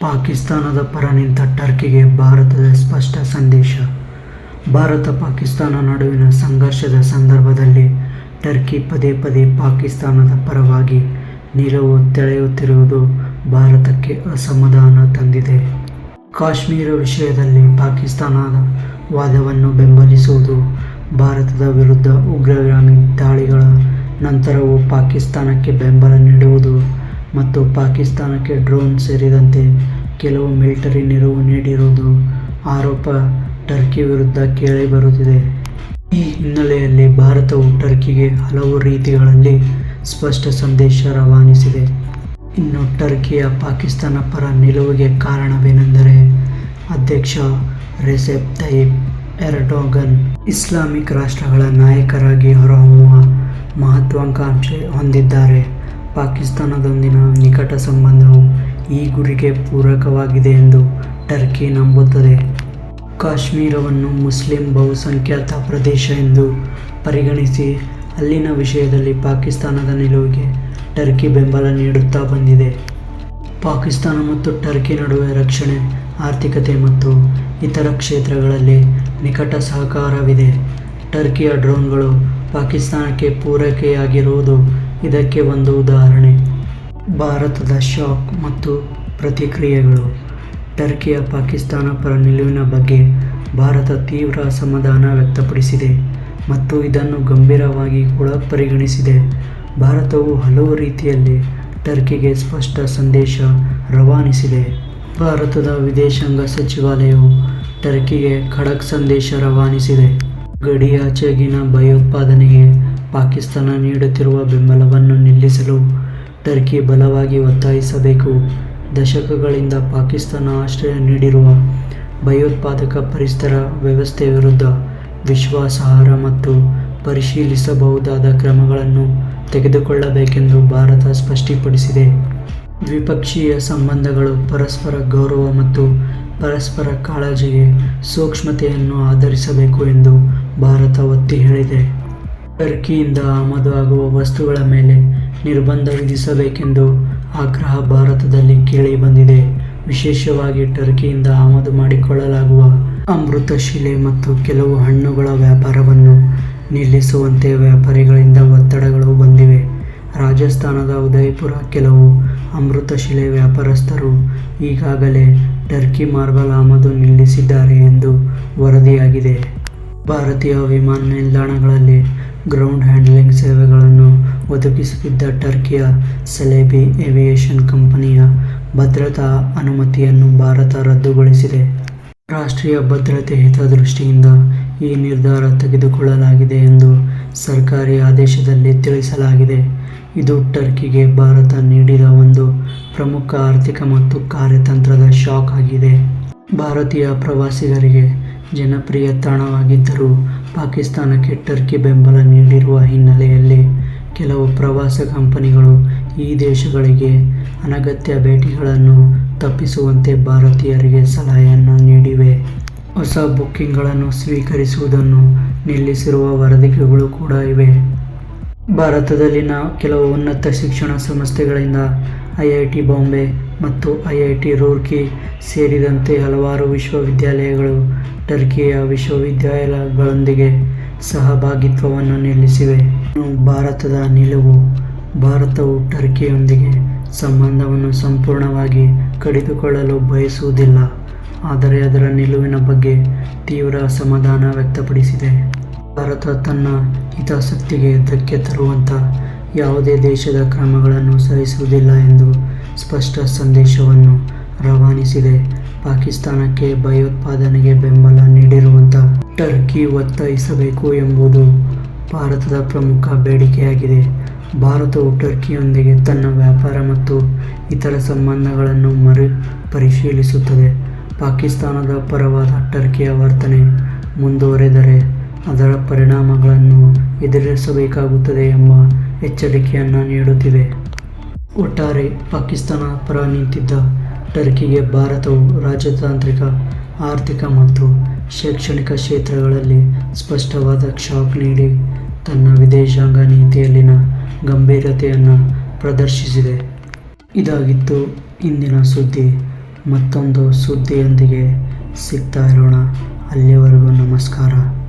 ಪಾಕಿಸ್ತಾನದ ಪರ ನಿಂತ ಟರ್ಕಿಗೆ ಭಾರತದ ಸ್ಪಷ್ಟ ಸಂದೇಶ. ಭಾರತ ಪಾಕಿಸ್ತಾನ ನಡುವಿನ ಸಂಘರ್ಷದ ಸಂದರ್ಭದಲ್ಲಿ ಟರ್ಕಿ ಪದೇ ಪದೇ ಪಾಕಿಸ್ತಾನದ ಪರವಾಗಿ ನಿಲುವು ತಳೆಯುತ್ತಿರುವುದು ಭಾರತಕ್ಕೆ ಅಸಮಾಧಾನ ತಂದಿದೆ. ಕಾಶ್ಮೀರ ವಿಷಯದಲ್ಲಿ ಪಾಕಿಸ್ತಾನದ ವಾದವನ್ನು ಬೆಂಬಲಿಸುವುದು, ಭಾರತದ ವಿರುದ್ಧ ಉಗ್ರಗಾಮಿ ದಾಳಿಗಳ ನಂತರವೂ ಪಾಕಿಸ್ತಾನಕ್ಕೆ ಬೆಂಬಲ ನೀಡುವುದು ಮತ್ತು ಪಾಕಿಸ್ತಾನಕ್ಕೆ ಡ್ರೋನ್ ಸೇರಿದಂತೆ ಕೆಲವು ಮಿಲಿಟರಿ ನೆರವು ನೀಡಿರುವುದು ಆರೋಪ ಟರ್ಕಿ ವಿರುದ್ಧ ಕೇಳಿಬರುತ್ತಿದೆ. ಈ ಹಿನ್ನೆಲೆಯಲ್ಲಿ ಭಾರತವು ಟರ್ಕಿಗೆ ಹಲವು ರೀತಿಗಳಲ್ಲಿ ಸ್ಪಷ್ಟ ಸಂದೇಶ ರವಾನಿಸಿದೆ. ಇನ್ನು ಟರ್ಕಿಯ ಪಾಕಿಸ್ತಾನ ಪರ ನಿಲುವಿಗೆ ಕಾರಣವೇನೆಂದರೆ, ಅಧ್ಯಕ್ಷ ರೆಸೆಪ್ ತಯ್ಯಿಪ್ ಎರ್ಡೋಗನ್ ಇಸ್ಲಾಮಿಕ್ ರಾಷ್ಟ್ರಗಳ ನಾಯಕರಾಗಿ ಹೊರಹೊಮ್ಮುವ ಮಹತ್ವಾಕಾಂಕ್ಷೆ ಹೊಂದಿದ್ದಾರೆ. ಪಾಕಿಸ್ತಾನದೊಂದಿನ ನಿಕಟ ಸಂಬಂಧವು ಈ ಗುರಿಗೆ ಪೂರಕವಾಗಿದೆ ಎಂದು ಟರ್ಕಿ ನಂಬುತ್ತದೆ. ಕಾಶ್ಮೀರವನ್ನು ಮುಸ್ಲಿಂ ಬಹುಸಂಖ್ಯಾತ ಪ್ರದೇಶ ಎಂದು ಪರಿಗಣಿಸಿ ಅಲ್ಲಿನ ವಿಷಯದಲ್ಲಿ ಪಾಕಿಸ್ತಾನದ ನಿಲುವಿಗೆ ಟರ್ಕಿ ಬೆಂಬಲ ನೀಡುತ್ತಾ ಬಂದಿದೆ. ಪಾಕಿಸ್ತಾನ ಮತ್ತು ಟರ್ಕಿ ನಡುವೆ ರಕ್ಷಣೆ, ಆರ್ಥಿಕತೆ ಮತ್ತು ಇತರ ಕ್ಷೇತ್ರಗಳಲ್ಲಿ ನಿಕಟ ಸಹಕಾರವಿದೆ. ಟರ್ಕಿಯ ಡ್ರೋನ್ಗಳು ಪಾಕಿಸ್ತಾನಕ್ಕೆ ಪೂರೈಕೆಯಾಗಿರುವುದು ಇದಕ್ಕೆ ಒಂದು ಉದಾಹರಣೆ. ಭಾರತದ ಶಾಕ್ ಮತ್ತು ಪ್ರತಿಕ್ರಿಯೆಗಳು. ಟರ್ಕಿಯ ಪಾಕಿಸ್ತಾನ ಪರ ನಿಲುವಿನ ಬಗ್ಗೆ ಭಾರತ ತೀವ್ರ ಅಸಮಾಧಾನ ವ್ಯಕ್ತಪಡಿಸಿದೆ ಮತ್ತು ಇದನ್ನು ಗಂಭೀರವಾಗಿ ಕೂಡ ಪರಿಗಣಿಸಿದೆ. ಭಾರತವು ಹಲವು ರೀತಿಯಲ್ಲಿ ಟರ್ಕಿಗೆ ಸ್ಪಷ್ಟ ಸಂದೇಶ ರವಾನಿಸಿದೆ. ಭಾರತದ ವಿದೇಶಾಂಗ ಸಚಿವಾಲಯವು ಟರ್ಕಿಗೆ ಖಡಕ್ ಸಂದೇಶ ರವಾನಿಸಿದೆ. ಗಡಿಯಾಚೆಗಿನ ಭಯೋತ್ಪಾದನೆಗೆ ಪಾಕಿಸ್ತಾನ ನೀಡುತ್ತಿರುವ ಬೆಂಬಲವನ್ನು ನಿಲ್ಲಿಸಲು ಟರ್ಕಿ ಬಲವಾಗಿ ಒತ್ತಾಯಿಸಬೇಕು. ದಶಕಗಳಿಂದ ಪಾಕಿಸ್ತಾನ ಆಶ್ರಯ ನೀಡಿರುವ ಭಯೋತ್ಪಾದಕ ಪರಿಸರ ವ್ಯವಸ್ಥೆ ವಿರುದ್ಧ ವಿಶ್ವಾಸಾರ್ಹ ಮತ್ತು ಪರಿಶೀಲಿಸಬಹುದಾದ ಕ್ರಮಗಳನ್ನು ತೆಗೆದುಕೊಳ್ಳಬೇಕೆಂದು ಭಾರತ ಸ್ಪಷ್ಟಪಡಿಸಿದೆ. ದ್ವಿಪಕ್ಷೀಯ ಸಂಬಂಧಗಳು ಪರಸ್ಪರ ಗೌರವ ಮತ್ತು ಪರಸ್ಪರ ಕಾಳಜಿಗೆ ಸೂಕ್ಷ್ಮತೆಯನ್ನು ಆಧರಿಸಬೇಕು ಎಂದು ಭಾರತ ಒತ್ತಿ ಹೇಳಿದೆ. ಟರ್ಕಿಯಿಂದ ಆಮದು ಆಗುವ ವಸ್ತುಗಳ ಮೇಲೆ ನಿರ್ಬಂಧ ವಿಧಿಸಬೇಕೆಂದು ಆಗ್ರಹ ಭಾರತದಲ್ಲಿ ಕೇಳಿಬಂದಿದೆ. ವಿಶೇಷವಾಗಿ ಟರ್ಕಿಯಿಂದ ಆಮದು ಮಾಡಿಕೊಳ್ಳಲಾಗುವ ಅಮೃತಶಿಲೆ ಮತ್ತು ಕೆಲವು ಹಣ್ಣುಗಳ ವ್ಯಾಪಾರವನ್ನು ನಿಲ್ಲಿಸುವಂತೆ ವ್ಯಾಪಾರಿಗಳಿಂದ ಒತ್ತಡಗಳು ಬಂದಿವೆ. ರಾಜಸ್ಥಾನದ ಉದಯಪುರ ಕೆಲವು ಅಮೃತಶಿಲೆ ವ್ಯಾಪಾರಸ್ಥರು ಈಗಾಗಲೇ ಟರ್ಕಿ ಮಾರ್ಬಲ್ ಆಮದು ನಿಲ್ಲಿಸಿದ್ದಾರೆ ಎಂದು ವರದಿಯಾಗಿದೆ. ಭಾರತೀಯ ವಿಮಾನ ನಿಲ್ದಾಣಗಳಲ್ಲಿ ಗ್ರೌಂಡ್ ಹ್ಯಾಂಡ್ಲಿಂಗ್ ಸೇವೆಗಳನ್ನು ಒದಗಿಸುತ್ತಿದ್ದ ಟರ್ಕಿಯ ಸೆಲೆಬಿ ಏವಿಯೇಷನ್ ಕಂಪನಿಯ ಭದ್ರತಾ ಅನುಮತಿಯನ್ನು ಭಾರತ ರದ್ದುಗೊಳಿಸಿದೆ. ರಾಷ್ಟ್ರೀಯ ಭದ್ರತೆ ಹಿತದೃಷ್ಟಿಯಿಂದ ಈ ನಿರ್ಧಾರ ತೆಗೆದುಕೊಳ್ಳಲಾಗಿದೆ ಎಂದು ಸರ್ಕಾರಿ ಆದೇಶದಲ್ಲಿ ತಿಳಿಸಲಾಗಿದೆ. ಇದು ಟರ್ಕಿಗೆ ಭಾರತ ನೀಡಿದ ಒಂದು ಪ್ರಮುಖ ಆರ್ಥಿಕ ಮತ್ತು ಕಾರ್ಯತಂತ್ರದ ಶಾಕ್ ಆಗಿದೆ. ಭಾರತೀಯ ಪ್ರವಾಸಿಗರಿಗೆ ಜನಪ್ರಿಯ ತಾಣವಾಗಿದ್ದರೂ ಪಾಕಿಸ್ತಾನಕ್ಕೆ ಟರ್ಕಿ ಬೆಂಬಲ ನೀಡಿರುವ ಹಿನ್ನೆಲೆಯಲ್ಲಿ ಕೆಲವು ಪ್ರವಾಸ ಕಂಪನಿಗಳು ಈ ದೇಶಗಳಿಗೆ ಅನಗತ್ಯ ಭೇಟಿಗಳನ್ನು ತಪ್ಪಿಸುವಂತೆ ಭಾರತೀಯರಿಗೆ ಸಲಹೆಯನ್ನು ನೀಡಿವೆ. ಹೊಸ ಬುಕ್ಕಿಂಗ್ಗಳನ್ನು ಸ್ವೀಕರಿಸುವುದನ್ನು ನಿಲ್ಲಿಸಿರುವ ವರದಿಗಳು ಕೂಡ ಇವೆ. ಭಾರತದಲ್ಲಿನ ಕೆಲವು ಉನ್ನತ ಶಿಕ್ಷಣ ಸಂಸ್ಥೆಗಳಿಂದ ಐಐಟಿ ಬಾಂಬೆ ಮತ್ತು ಐಐಟಿ ರೂರ್ಕಿ ಸೇರಿದಂತೆ ಹಲವಾರು ವಿಶ್ವವಿದ್ಯಾಲಯಗಳು ಟರ್ಕಿಯ ವಿಶ್ವವಿದ್ಯಾಲಯಗಳೊಂದಿಗೆ ಸಹಭಾಗಿತ್ವವನ್ನು ನಿಲ್ಲಿಸಿವೆ. ಭಾರತದ ನಿಲುವು. ಭಾರತವು ಟರ್ಕಿಯೊಂದಿಗೆ ಸಂಬಂಧವನ್ನು ಸಂಪೂರ್ಣವಾಗಿ ಕಡಿದುಕೊಳ್ಳಲು ಬಯಸುವುದಿಲ್ಲ, ಆದರೆ ಅದರ ನಿಲುವಿನ ಬಗ್ಗೆ ತೀವ್ರ ಅಸಮಾಧಾನ ವ್ಯಕ್ತಪಡಿಸಿದೆ. ಭಾರತ ತನ್ನ ಹಿತಾಸಕ್ತಿಗೆ ಧಕ್ಕೆ ತರುವಂಥ ಯಾವುದೇ ದೇಶದ ಕ್ರಮಗಳನ್ನು ಸಹಿಸುವುದಿಲ್ಲ ಎಂದು ಸ್ಪಷ್ಟ ಸಂದೇಶವನ್ನು ರವಾನಿಸಿದೆ. ಪಾಕಿಸ್ತಾನಕ್ಕೆ ಭಯೋತ್ಪಾದನೆಗೆ ಬೆಂಬಲ ನೀಡಿರುವಂಥ ಟರ್ಕಿ ಒತ್ತಾಯಿಸಬೇಕು ಎಂಬುದು ಭಾರತದ ಪ್ರಮುಖ ಬೇಡಿಕೆಯಾಗಿದೆ. ಭಾರತವು ಟರ್ಕಿಯೊಂದಿಗೆ ತನ್ನ ವ್ಯಾಪಾರ ಮತ್ತು ಇತರ ಸಂಬಂಧಗಳನ್ನು ಪರಿಶೀಲಿಸುತ್ತದೆ. ಪಾಕಿಸ್ತಾನದ ಪರವಾದ ಟರ್ಕಿಯ ವರ್ತನೆ ಮುಂದುವರೆದರೆ ಅದರ ಪರಿಣಾಮಗಳನ್ನು ಎದುರಿಸಬೇಕಾಗುತ್ತದೆ ಎಂಬ ಎಚ್ಚರಿಕೆಯನ್ನು ನೀಡುತ್ತಿವೆ. ಒಟ್ಟಾರೆ ಪಾಕಿಸ್ತಾನ ಪರ ನಿಂತಿದ್ದ ಟರ್ಕಿಗೆ ಭಾರತವು ರಾಜತಾಂತ್ರಿಕ, ಆರ್ಥಿಕ ಮತ್ತು ಶೈಕ್ಷಣಿಕ ಕ್ಷೇತ್ರಗಳಲ್ಲಿ ಸ್ಪಷ್ಟವಾದ ಶಾಕ್ ನೀಡಿ ತನ್ನ ವಿದೇಶಾಂಗ ನೀತಿಯಲ್ಲಿನ ಗಂಭೀರತೆಯನ್ನು ಪ್ರದರ್ಶಿಸಿದೆ. ಇದಾಗಿತ್ತು ಇಂದಿನ ಸುದ್ದಿ. ಮತ್ತೊಂದು ಸುದ್ದಿಯೊಂದಿಗೆ ಸಿಗ್ತಾ ಇರೋಣ. ಅಲ್ಲಿವರೆಗೂ ನಮಸ್ಕಾರ.